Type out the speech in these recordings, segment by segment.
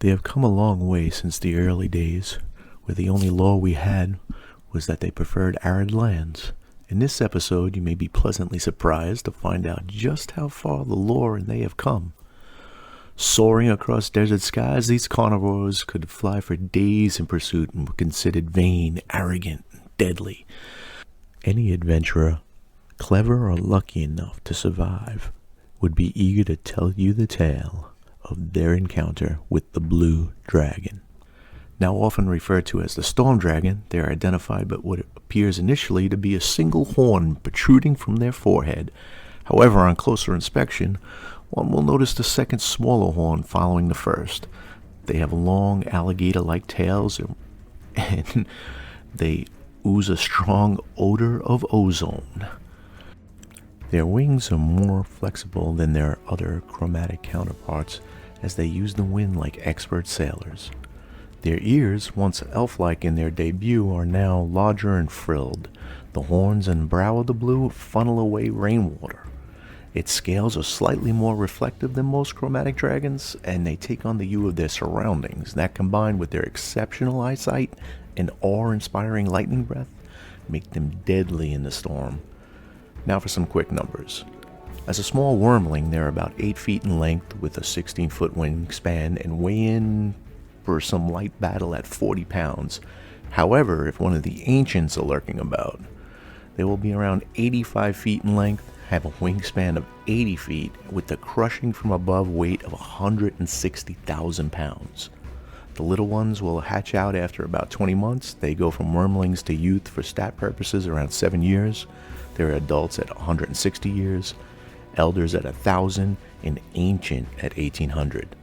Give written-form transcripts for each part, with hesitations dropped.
They have come a long way since the early days, where the only law we had was that they preferred arid lands. In this episode, you may be pleasantly surprised to find out just how far the lore and they have come. Soaring across desert skies, these carnivores could fly for days in pursuit and were considered vain, arrogant, and deadly. Any adventurer, clever or lucky enough to survive, would be eager to tell you the tale of their encounter with the blue dragon. Now often referred to as the storm dragon, they are identified by what appears initially to be a single horn protruding from their forehead. However, on closer inspection, one will notice the second smaller horn following the first. They have long alligator-like tails and they ooze a strong odor of ozone. Their wings are more flexible than their other chromatic counterparts as they use the wind like expert sailors. Their ears, once elf-like in their debut, are now larger and frilled. The horns and brow of the blue funnel away rainwater. Its scales are slightly more reflective than most chromatic dragons, and they take on the hue of their surroundings. That, combined with their exceptional eyesight and awe-inspiring lightning breath, make them deadly in the storm. Now for some quick numbers. As a small wormling, they're about 8 feet in length with a 16-foot wingspan and weigh in for some light battle at 40 pounds. However, if one of the ancients are lurking about, they will be around 85 feet in length, have a wingspan of 80 feet with the crushing from above weight of 160,000 pounds. The little ones will hatch out after about 20 months. They go from wormlings to youth for stat purposes around 7 years. They're adults at 160 years, elders at 1,000, and ancient at 1,800.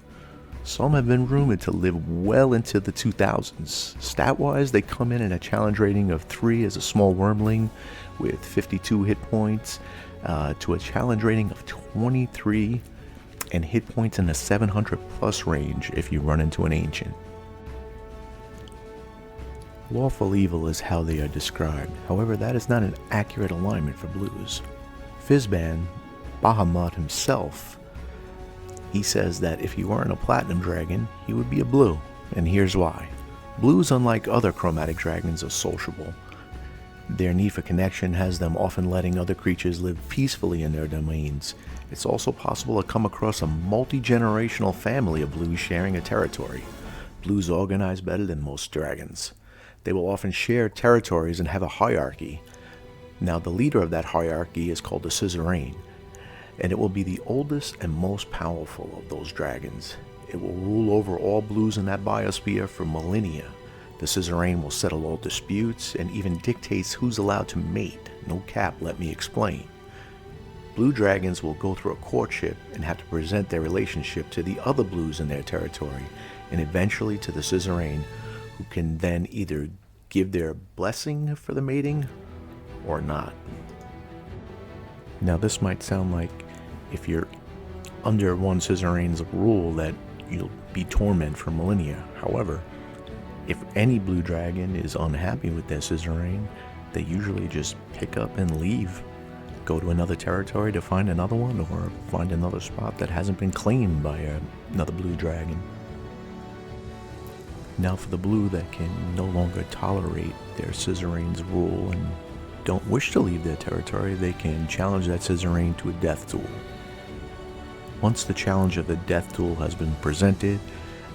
Some have been rumored to live well into the 2000s. Stat-wise, they come in at a challenge rating of 3 as a small wormling with 52 hit points, to a challenge rating of 23 and hit points in the 700 plus range if you run into an ancient. Lawful Evil is how they are described. However, that is not an accurate alignment for blues. Fizban, Bahamut himself, he says that if he weren't a platinum dragon, he would be a blue, and here's why. Blues, unlike other chromatic dragons, are sociable. Their need for connection has them often letting other creatures live peacefully in their domains. It's also possible to come across a multi-generational family of blues sharing a territory. Blues organize better than most dragons. They will often share territories and have a hierarchy. Now, the leader of that hierarchy is called the Suzerain, and it will be the oldest and most powerful of those dragons. It will rule over all blues in that biosphere for millennia. The Suzerain will settle all disputes and even dictates who's allowed to mate. No cap, let me explain. Blue dragons will go through a courtship and have to present their relationship to the other blues in their territory, and eventually to the Suzerain, who can then either give their blessing for the mating or not. Now, this might sound like if you're under one Suzerain's rule that you'll be tormented for millennia. However, if any blue dragon is unhappy with their Suzerain, they usually just pick up and leave, go to another territory to find another one, or find another spot that hasn't been claimed by another blue dragon. Now for the blue that can no longer tolerate their Suzerain's rule and don't wish to leave their territory, they can challenge that Suzerain to a death duel. Once the challenge of the death duel has been presented,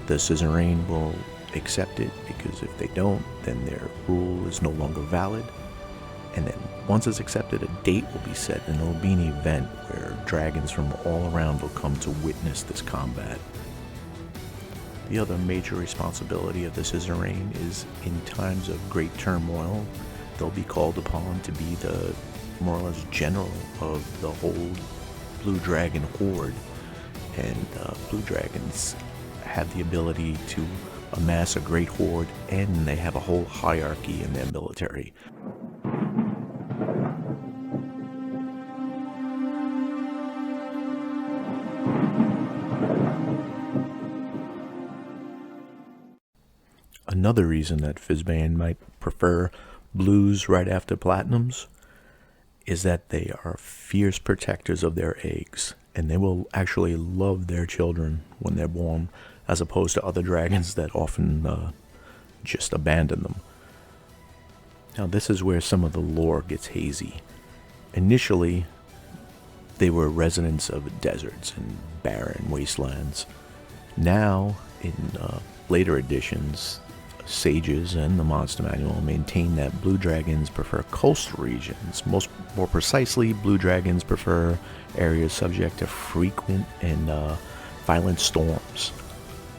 the Suzerain will accept it, because if they don't, then their rule is no longer valid. And then once it's accepted, a date will be set, and there will be an event where dragons from all around will come to witness this combat. The other major responsibility of the Suzerain is in times of great turmoil, they'll be called upon to be the more or less general of the whole blue dragon horde. And blue dragons have the ability to amass a great horde, and they have a whole hierarchy in their military. Another reason that Fizban might prefer blues right after platinums is that they are fierce protectors of their eggs, and they will actually love their children when they're born. as opposed to other dragons that often just abandon them. Now this is where some of the lore gets hazy. Initially, they were residents of deserts and barren wastelands. Now, in later editions, sages and the monster manual maintain that blue dragons prefer coastal regions. More precisely, blue dragons prefer areas subject to frequent and violent storms.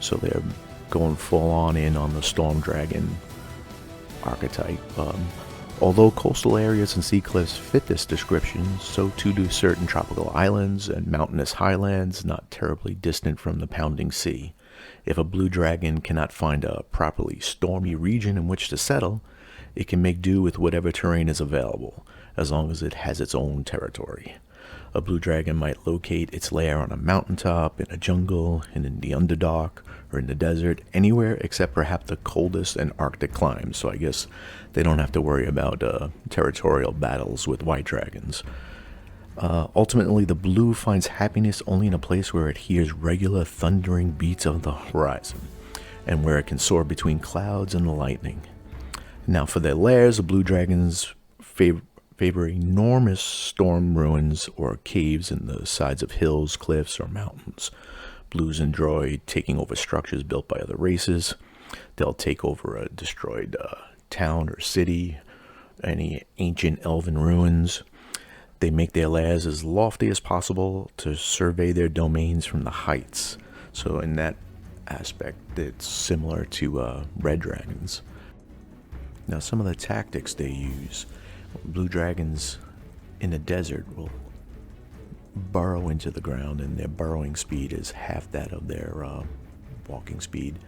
So they're going full on in on the storm dragon archetype. Although coastal areas and sea cliffs fit this description, so too do certain tropical islands and mountainous highlands not terribly distant from the pounding sea. If a blue dragon cannot find a properly stormy region in which to settle, it can make do with whatever terrain is available, as long as it has its own territory. A blue dragon might locate its lair on a mountaintop, in a jungle, and in the Underdark, or in the desert, anywhere except perhaps the coldest and Arctic climes, so I guess they don't have to worry about territorial battles with white dragons. Ultimately, the blue finds happiness only in a place where it hears regular thundering beats of the horizon, and where it can soar between clouds and the lightning. Now, for their lairs, the blue dragons favor enormous storm ruins or caves in the sides of hills, cliffs, or mountains. Blues enjoy taking over structures built by other races. They'll take over a destroyed town or city, any ancient elven ruins. They make their lairs as lofty as possible to survey their domains from the heights. So in that aspect, it's similar to red dragons. Now, some of the tactics they use. Blue dragons in the desert will burrow into the ground, and their burrowing speed is half that of their walking speed.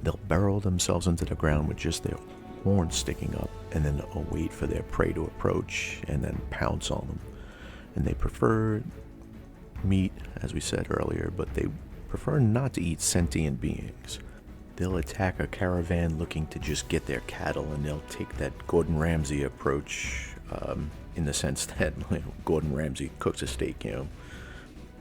They'll burrow themselves into the ground with just their horns sticking up, and then wait for their prey to approach and then pounce on them. And they prefer meat, as we said earlier, but they prefer not to eat sentient beings. They'll attack a caravan looking to just get their cattle, and they'll take that Gordon Ramsay approach, in the sense that Gordon Ramsay cooks a steak,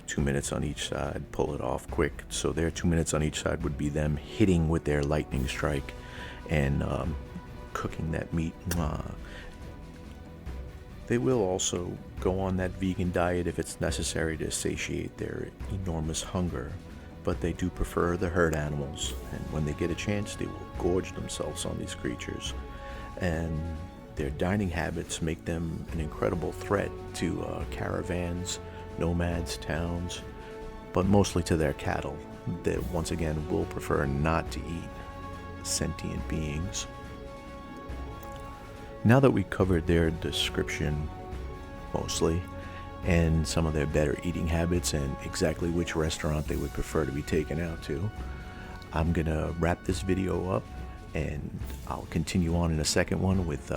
2 minutes on each side, pull it off quick. So their 2 minutes on each side would be them hitting with their lightning strike and cooking that meat. They will also go on that vegan diet if it's necessary to satiate their enormous hunger, but they do prefer the herd animals, and when they get a chance, they will gorge themselves on these creatures. And their dining habits make them an incredible threat to caravans, nomads, towns, but mostly to their cattle that, once again, will prefer not to eat sentient beings. Now that we covered their description, mostly, and some of their better eating habits and exactly which restaurant they would prefer to be taken out to, I'm gonna wrap this video up, and I'll continue on in a second one with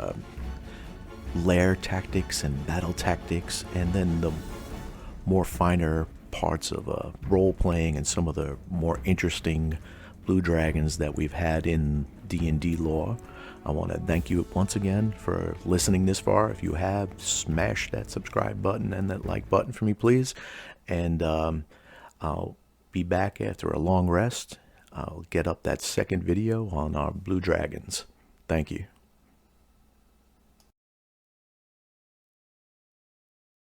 lair tactics and battle tactics, and then the more finer parts of role playing and some of the more interesting blue dragons that we've had in D&D lore. I want to thank you once again for listening this far. If you have, smash that subscribe button and that like button for me, please. And I'll be back after a long rest. I'll get up that second video on our blue dragons. Thank you.